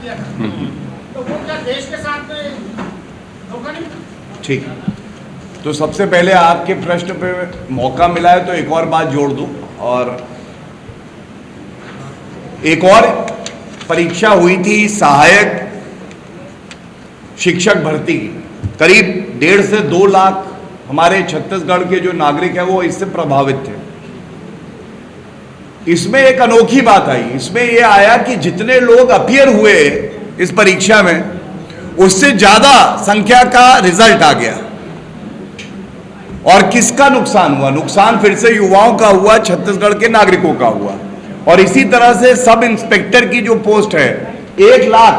किया था, तो वो क्या देश के साथ में धोखा नहीं? ठीक, तो सबसे पहले आपके प्रश्न पे मौका मिला है तो एक और बात जोड़ दूं, और एक और परीक्षा हुई थी सहायक शिक्षक भर्ती की। करीब 1.5 से 2 लाख हमारे छत्तीसगढ़ के जो नागरिक हैं वो इससे प्रभावित थे। इसमें एक अनोखी बात आई, इसमें यह आया कि जितने लोग अपीयर हुए इस परीक्षा में उससे ज्यादा संख्या का रिजल्ट आ गया। और किसका नुकसान हुआ? नुकसान फिर से युवाओं का हुआ, छत्तीसगढ़ के नागरिकों का हुआ। और इसी तरह से सब इंस्पेक्टर की जो पोस्ट है, 1 लाख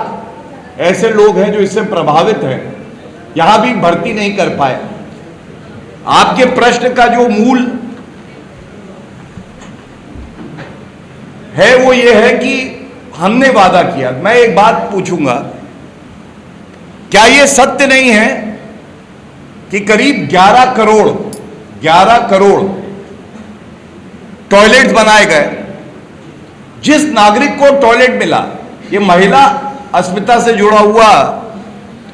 ऐसे लोग हैं जो इससे प्रभावित हैं, यहां भी भर्ती नहीं कर पाए। आपके प्रश्न का जो मूल है वो ये है कि हमने वादा किया। मैं एक बात पूछूंगा, क्या ये सत्य नहीं है कि करीब 11 करोड़ टॉयलेट्स बनाए गए? जिस नागरिक को टॉयलेट मिला, ये महिला अस्मिता से जुड़ा हुआ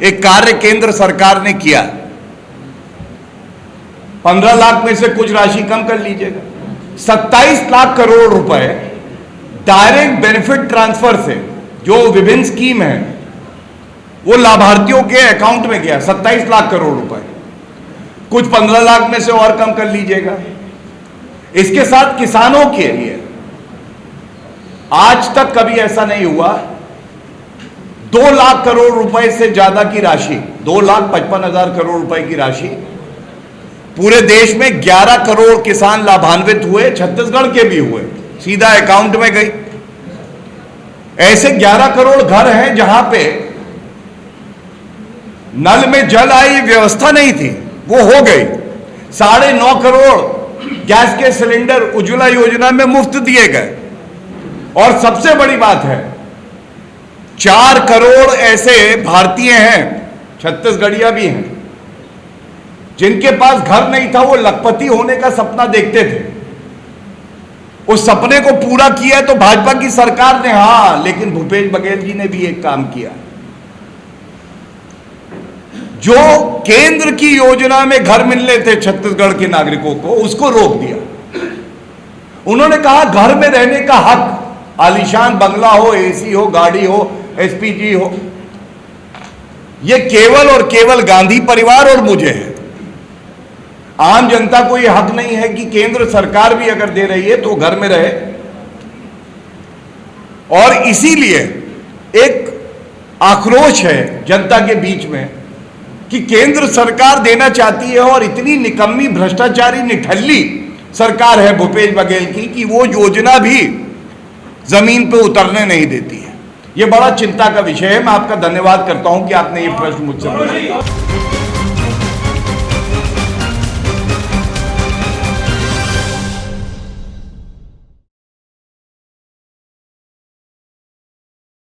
एक कार्य केंद्र सरकार ने किया। 15 लाख में से कुछ राशि कम कर लीजिएगा, 27 लाख करोड़ रुपए डायरेक्ट बेनिफिट ट्रांसफर से जो विभिन्न स्कीम है वो लाभार्थियों के अकाउंट में गया, 27 लाख करोड़ रुपए। कुछ 15 लाख में से और कम कर लीजिएगा। इसके साथ किसानों के लिए आज तक कभी ऐसा नहीं हुआ, 2 लाख करोड़ रुपए से ज्यादा की राशि, 2,55,000 करोड़ रुपए की राशि पूरे देश में 11 करोड़ किसान लाभान्वित हुए, छत्तीसगढ़ के भी हुए, सीधा अकाउंट में गई। ऐसे 11 करोड़ घर हैं जहां पे नल में जल आई व्यवस्था नहीं थी, वो हो गई। 9.5 करोड़ गैस के सिलेंडर उज्ज्वला योजना में मुफ्त दिए गए। और सबसे बड़ी बात है, 4 करोड़ ऐसे भारतीय हैं, छत्तीसगढ़िया भी हैं, जिनके पास घर नहीं था, वो लखपति होने का सपना देखते थे। उस सपने को पूरा किया तो भाजपा की सरकार ने, हां, लेकिन भूपेश बघेल जी ने भी एक काम किया। जो केंद्र की योजना में घर मिलने थे छत्तीसगढ़ के नागरिकों को, उसको रोक दिया। उन्होंने कहा घर में रहने का हक, आलीशान बंगला हो, एसी हो, गाड़ी हो, एसपीजी हो, यह केवल और केवल गांधी परिवार और मुझे है। आम जनता को यह हक नहीं है कि केंद्र सरकार भी अगर दे रही है तो घर में रहे। और इसीलिए एक आक्रोश है जनता के बीच में कि केंद्र सरकार देना चाहती है और इतनी निकम्मी, भ्रष्टाचारी, निठल्ली सरकार है भूपेश बघेल की कि वो योजना भी जमीन पे उतरने नहीं देती है। ये बड़ा चिंता का विषय है। मैं आपका धन्यवाद करता हूं कि आपने ये प्रश्न मुझसे पूछा।